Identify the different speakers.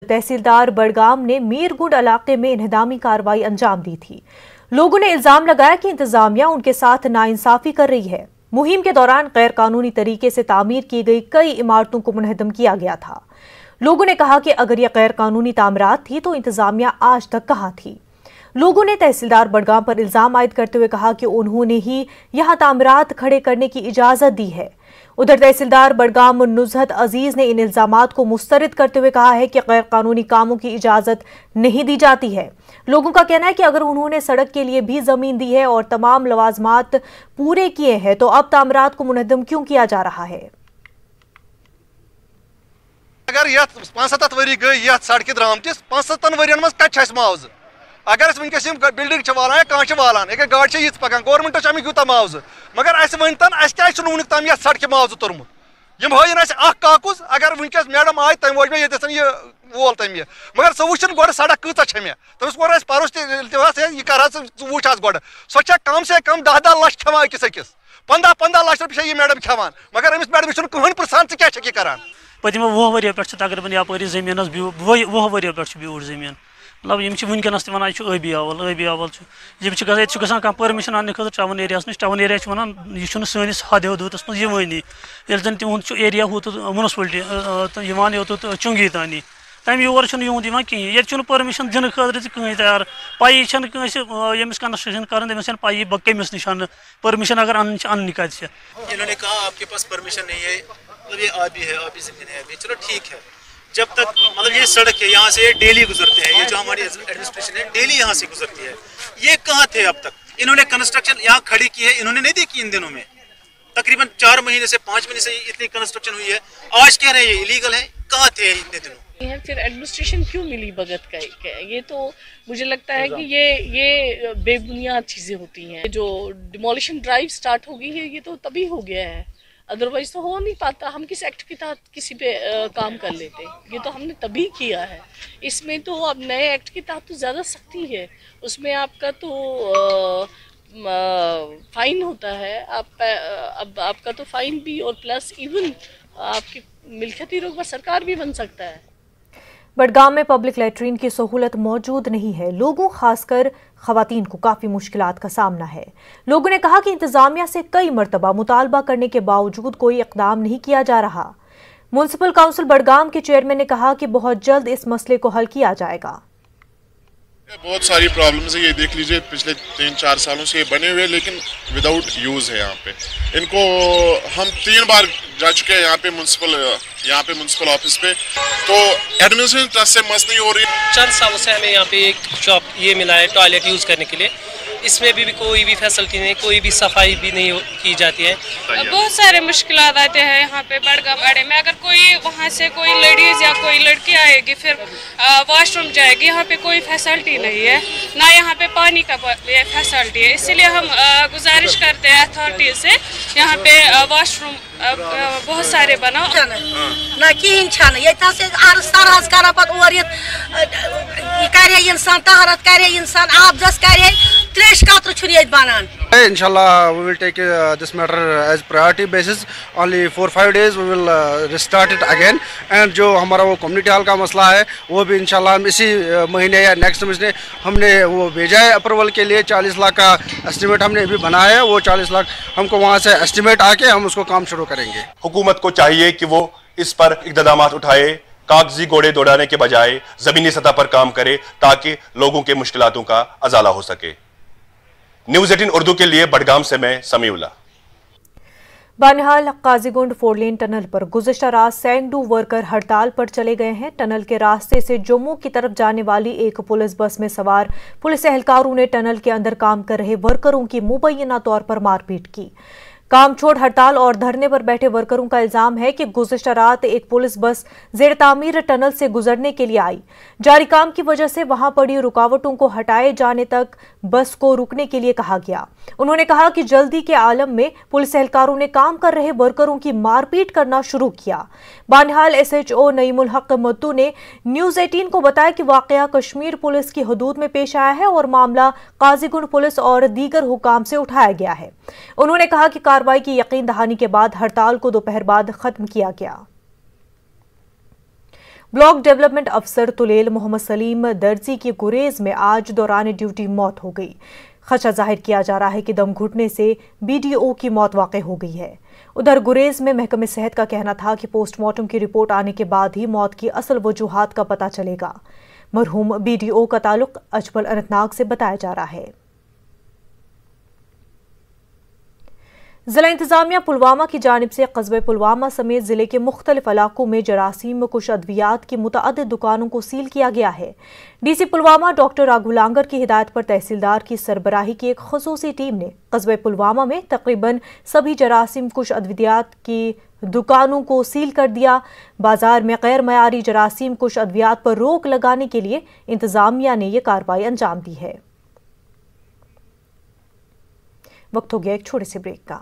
Speaker 1: तहसीलदार बड़गाम ने मीरगुंड इलाके में इन्हदामी कार्रवाई अंजाम दी थी। लोगों ने इल्जाम लगाया कि इंतजामिया उनके साथ नाइंसाफी कर रही है। मुहिम के दौरान गैर कानूनी तरीके से तामीर की गई कई इमारतों को मुनहदम किया गया था। लोगों ने कहा कि अगर यह गैर कानूनी तामीरात थी तो इंतजामिया आज तक कहां थी। लोगों ने तहसीलदार बड़गाम पर इल्जाम आयद करते हुए कहा कि उन्होंने ही यहां तामीरात खड़े करने की इजाजत दी है। उधर तहसीलदार बड़गाम नुज़हत अजीज ने इन इल्जामात को मुस्तरद करते हुए कहा है कि गैर कानूनी कामों की इजाजत नहीं दी जाती है। लोगों का कहना है कि अगर उन्होंने सड़क के लिए भी जमीन दी है और तमाम लवाजमात पूरे किए हैं तो अब तामीरात को मुनहदम क्यों किया जा रहा है।
Speaker 2: अगर 5-7 वरी गई सड़क द्रामतिस 5-7 वरियन मज कत मुआवज अगर वनकस बिल्डिंग वालान कह वालान अगर गाड़ ये पकान गवर्नमेंट अमिक यूत मुआवज मगर वन क्या वुन तम ये सड़क मुआवज तुरमुत यम हन काकुज अगर वनकस मैडम आय तम वोज मे ये वोल तमे मगर सह वुन गो सड़क कत मे तमिस कोर परस यह कर वुच गो सो कम से कम 10-10 लाख खेवान अकिस 15-15 लाख रुपये यह मैडम खेवान मगर अमिस मैडम कहन पृछान क्या कर
Speaker 3: पतिमो 20 वरियो पे तकरीबन यपरी जमीन 20 वरियो पे ब्यूट जमीन मतलब यम वनकस वन आबी अवल गसान कह परमिशन आने खतर टाउन एरिया नश टाउन एरिया वन यह सैनिस हद हदूदस मज यवानी जन तिहद एरिया होत म्यूनसिपलिटी योत चुंगी तानी तम योर यून कहें ये परमिशन दिन खतर कहीं तैयार पाई यमिस कंस्ट्रक्शन कर पाई बह कमिस निश परमिशन अगर अन कत
Speaker 4: इन्होंने कहा आपके पास परमिशन नहीं है मतलब ये आबी है आबी जमीन है अभी चलो ठीक है जब तक मतलब ये सड़क है यहाँ से डेली गुजरते हैं ये जो हमारी एडमिनिस्ट्रेशन है डेली यहाँ से गुजरती है ये कहाँ थे अब तक इन्होंने कंस्ट्रक्शन यहाँ खड़ी की है इन्होंने नहीं देखी इन दिनों में तकरीबन 4 महीने से 5 महीने से इतनी कंस्ट्रक्शन हुई है आज कह रहे हैं ये इलीगल है कहाँ थे इतने दिनों
Speaker 5: फिर एडमिनिस्ट्रेशन क्यों मिली भगत का ये तो मुझे लगता है कि ये बेबुनियाद चीज़ें होती हैं। जो डिमोलिशन ड्राइव स्टार्ट हो गई है ये तो तभी हो गया है अदरवाइज तो हो नहीं पाता। हम किस एक्ट के तहत किसी पे काम कर लेते ये तो हमने तभी किया है। इसमें तो अब नए एक्ट के तहत तो ज़्यादा सख्ती है उसमें आपका तो फाइन होता है अब आपका तो फाइन भी और प्लस इवन आपकी मिल्कियती रोक पर सरकार भी बन सकता है।
Speaker 1: बड़गाम में पब्लिक लैट्रीन की सहूलत मौजूद नहीं है। लोगों खासकर खवातीन को काफी मुश्किलात का सामना है। लोगों ने कहा कि इंतजामिया से कई मरतबा मुतालबा करने के बावजूद कोई इकदाम नहीं किया जा रहा। म्युनिसिपल काउंसिल बड़गाम के चेयरमैन ने कहा कि बहुत जल्द इस मसले को हल किया जाएगा।
Speaker 6: बहुत सारी प्रॉब्लम्स है ये देख लीजिए पिछले 3-4 सालों से ये बने हुए लेकिन विदाउट यूज़ है। यहाँ पे इनको हम 3 बार जा चुके हैं यहाँ पे म्युनिसिपल ऑफिस पे तो एडमिनिस्ट्रेशन ट्रस्ट से मस्त नहीं हो रही।
Speaker 7: चंद सालों से हमें यहाँ पे एक शॉप ये मिला है टॉयलेट यूज़ करने के लिए इसमें भी कोई भी फैसिलिटी नहीं कोई भी सफाई भी नहीं की जाती है।
Speaker 8: बहुत सारे मुश्किलात आते हैं यहाँ पे बड़गाम अड्डे में। अगर कोई वहाँ से कोई लेडीज़ या कोई लड़की आएगी फिर वॉशरूम जाएगी यहाँ पे कोई फैसिलिटी नहीं है ना यहाँ पे पानी का फैसिलिटी है। इसीलिए हम गुजारिश करते हैं अथॉरिटी से यहाँ पे वॉशरूम बहुत सारे बनाओ
Speaker 9: ना कहें ये करे इंसान तहरत करे इंसान आबदस करे त्रेश कातर बनान।
Speaker 10: Inshallah, we will take this matter as priority basis. Only 4-5 days we will restart it again. And जो हमारा वो कम्युनिटी हॉल का मसला है वो भी इंशाल्लाह हम इसी महीने या नेक्स्ट महीने हमने वो भेजा है अप्रूवल के लिए। 40 लाख का एस्टिमेट हमने अभी बनाया है वो 40 लाख हमको वहाँ से एस्टिमेट आके हम उसको काम शुरू करेंगे।
Speaker 11: हुकूमत को चाहिए कि वो इस पर इक़दाम उठाए कागजी घोड़े दौड़ाने के बजाय ज़मीनी सतह पर काम करे ताकि लोगों के मुश्किलातों का अजाला हो सके। न्यूज़ 18 उर्दू के लिए बड़गाम से मैं समीउल्लाह।
Speaker 1: बानिहाल काजीगुंड 4 लेन टनल पर गुज़िश्ता रात सैकड़ों वर्कर हड़ताल पर चले गए हैं। टनल के रास्ते से जम्मू की तरफ जाने वाली एक पुलिस बस में सवार पुलिस एहलकारों ने टनल के अंदर काम कर रहे वर्करों की मुबैना तौर पर मारपीट की। काम छोड़ हड़ताल और धरने पर बैठे वर्करों का इल्जाम है कि गुज़िश्ता रात एक पुलिस बस ज़ेर तामीर टनल से गुजरने के लिए आई। जारी काम की वजह से वहां पड़ी रुकावटों को हटाए जाने तक बस को रुकने के लिए कहा गया। उन्होंने कहा कि जल्दी के आलम में पुलिस एहलकारों ने काम कर रहे वर्करों की मारपीट करना शुरू किया। बानिहाल SHO नईमुल हक मत्तू ने न्यूज़ 18 को बताया कि वाकया कश्मीर पुलिस की हदूद में पेश आया है और मामला काजीगुंड पुलिस और दीगर हुकाम से उठाया गया है। उन्होंने कहा कि कार्रवाई की यकीन दहानी के बाद हड़ताल को दोपहर बाद खत्म किया गया। ब्लॉक डेवलपमेंट अफसर तुलेल मोहम्मद सलीम दर्जी की गुरेज में आज दौरान ड्यूटी मौत हो गई। खदशा जाहिर किया जा रहा है कि दम घुटने से BDO की मौत वाक़ई हो गई है। उधर गुरेज में महकमे सेहत का कहना था कि पोस्टमार्टम की रिपोर्ट आने के बाद ही मौत की असल वजूहात का पता चलेगा। मरहूम BDO का ताल्लुक अजमल अनंतनाग से बताया जा रहा है। जिला इंतजामिया पुलवामा की जानिब से कस्बे पुलवामा समेत जिले के मुख्तलिफ इलाकों में जरासीम कुछ अद्वियात की मुतअद्दिद दुकानों को सील किया गया है। DC पुलवामा डॉक्टर राघु लांगर की हिदायत पर तहसीलदार की सरबराही की एक खसूसी टीम ने कस्बे पुलवामा में तकरीबन सभी जरासीम कुछ अद्वियात की दुकानों को सील कर दिया। बाजार में गैर मयारी जरासीम कुछ अद्वियात पर रोक लगाने के लिए इंतजामिया ने यह कार्रवाई अंजाम दी है। वक्त हो गया एक छोटे से ब्रेक का।